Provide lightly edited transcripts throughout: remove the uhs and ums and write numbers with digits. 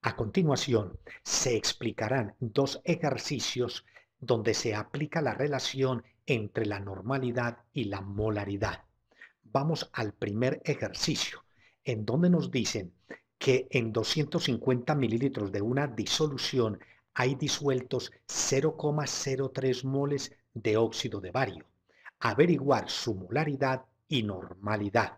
A continuación, se explicarán dos ejercicios donde se aplica la relación entre la normalidad y la molaridad. Vamos al primer ejercicio, en donde nos dicen que en 250 mililitros de una disolución hay disueltos 0,03 moles de óxido de bario. Averiguar su molaridad y normalidad.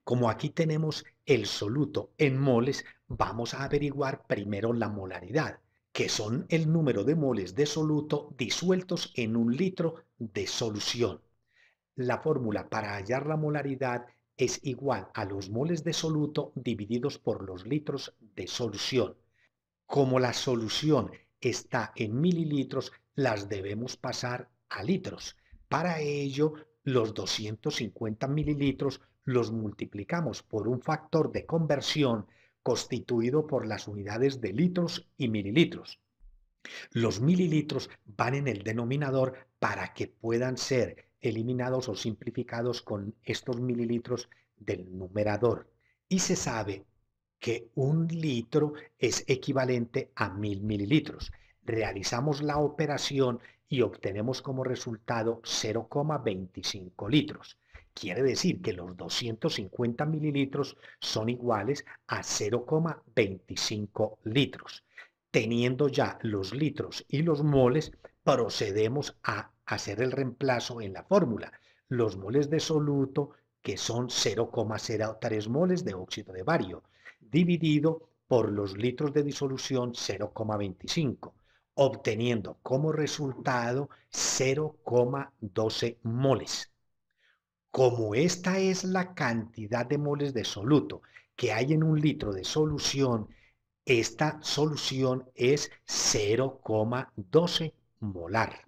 Como aquí tenemos el soluto en moles, vamos a averiguar primero la molaridad, que son el número de moles de soluto disueltos en un litro de solución. La fórmula para hallar la molaridad es igual a los moles de soluto divididos por los litros de solución. Como la solución está en mililitros, las debemos pasar a litros. Para ello, los 250 mililitros los multiplicamos por un factor de conversión constituido por las unidades de litros y mililitros. Los mililitros van en el denominador para que puedan ser eliminados o simplificados con estos mililitros del numerador. Y se sabe que un litro es equivalente a 1000 mililitros. Realizamos la operación y obtenemos como resultado 0,25 litros. Quiere decir que los 250 mililitros son iguales a 0,25 litros. Teniendo ya los litros y los moles, procedemos a hacer el reemplazo en la fórmula. Los moles de soluto, que son 0,03 moles de óxido de bario, dividido por los litros de disolución 0,25, obteniendo como resultado 0,12 moles. Como esta es la cantidad de moles de soluto que hay en un litro de solución, esta solución es 0,12 molar.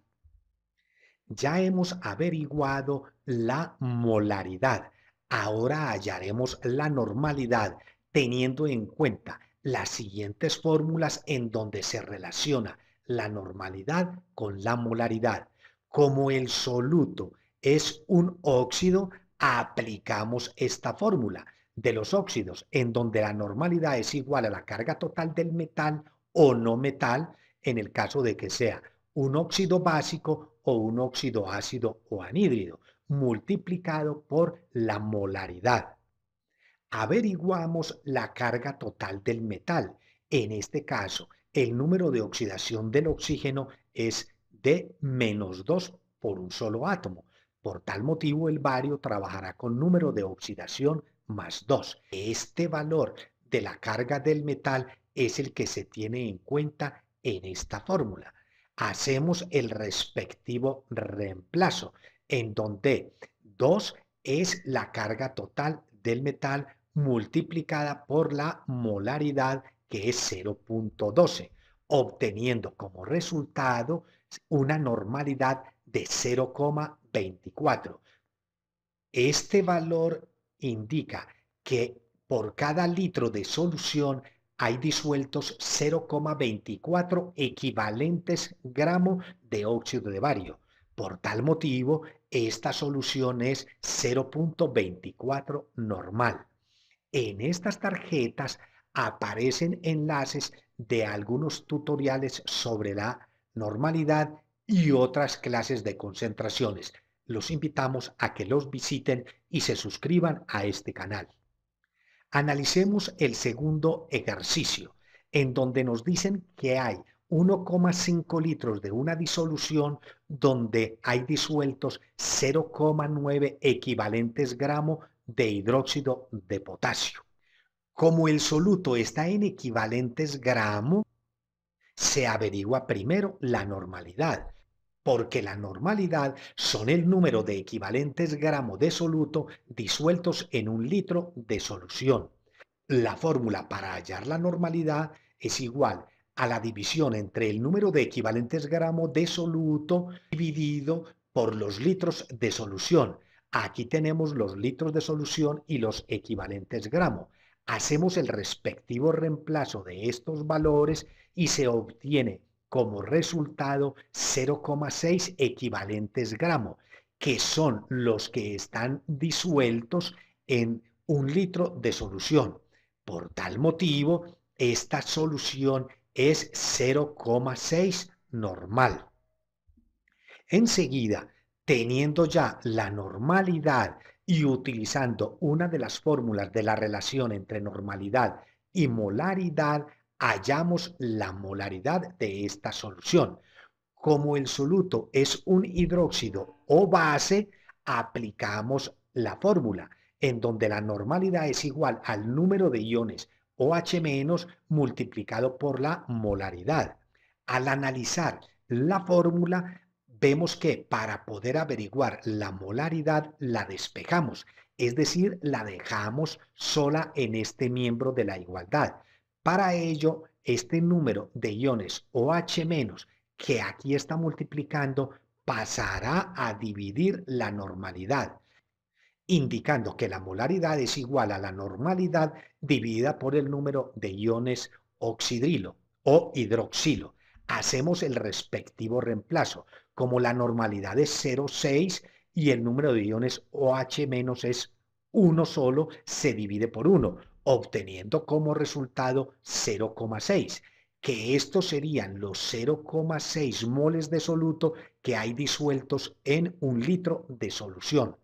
Ya hemos averiguado la molaridad. Ahora hallaremos la normalidad teniendo en cuenta las siguientes fórmulas en donde se relaciona la normalidad con la molaridad. Como el soluto es un óxido, aplicamos esta fórmula de los óxidos, en donde la normalidad es igual a la carga total del metal o no metal, en el caso de que sea un óxido básico o un óxido ácido o anhídrido, multiplicado por la molaridad. Averiguamos la carga total del metal. En este caso, el número de oxidación del oxígeno es de -2 por un solo átomo. Por tal motivo, el bario trabajará con número de oxidación +2. Este valor de la carga del metal es el que se tiene en cuenta en esta fórmula. Hacemos el respectivo reemplazo, en donde 2 es la carga total del metal multiplicada por la molaridad, que es 0,12, obteniendo como resultado una normalidad de 0,24. Este valor indica que por cada litro de solución hay disueltos 0,24 equivalentes gramos de óxido de bario. Por tal motivo, esta solución es 0,24 normal. En estas tarjetas aparecen enlaces de algunos tutoriales sobre la normalidad y otras clases de concentraciones. Los invitamos a que los visiten y se suscriban a este canal. Analicemos el segundo ejercicio, en donde nos dicen que hay 1,5 litros de una disolución donde hay disueltos 0,9 equivalentes gramos de hidróxido de potasio. Como el soluto está en equivalentes gramos, se averigua primero la normalidad, porque la normalidad son el número de equivalentes gramos de soluto disueltos en un litro de solución. La fórmula para hallar la normalidad es igual a la división entre el número de equivalentes gramos de soluto dividido por los litros de solución. Aquí tenemos los litros de solución y los equivalentes gramos. Hacemos el respectivo reemplazo de estos valores y se obtiene como resultado 0,6 equivalentes gramos, que son los que están disueltos en un litro de solución. Por tal motivo, esta solución es 0,6 normal. Enseguida, teniendo ya la normalidad y utilizando una de las fórmulas de la relación entre normalidad y molaridad, hallamos la molaridad de esta solución. Como el soluto es un hidróxido o base, aplicamos la fórmula en donde la normalidad es igual al número de iones OH- multiplicado por la molaridad. Al analizar la fórmula, vemos que para poder averiguar la molaridad la despejamos, es decir, la dejamos sola en este miembro de la igualdad. Para ello, este número de iones OH- que aquí está multiplicando pasará a dividir la normalidad, indicando que la molaridad es igual a la normalidad dividida por el número de iones oxidrilo o hidroxilo. Hacemos el respectivo reemplazo. Como la normalidad es 0,6 y el número de iones OH- es uno solo, se divide por 1, obteniendo como resultado 0,6, que estos serían los 0,6 moles de soluto que hay disueltos en un litro de solución.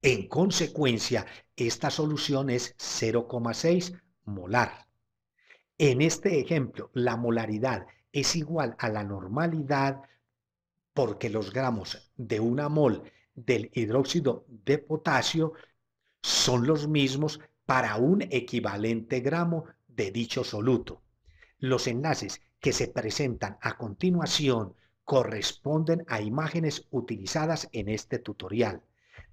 En consecuencia, esta solución es 0,6 molar. En este ejemplo, la molaridad es igual a la normalidad porque los gramos de una mol del hidróxido de potasio son los mismos para un equivalente gramo de dicho soluto. Los enlaces que se presentan a continuación corresponden a imágenes utilizadas en este tutorial.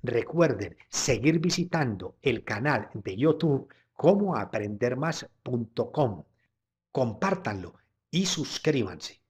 Recuerden seguir visitando el canal de YouTube como aprendermas.com. Compártanlo y suscríbanse.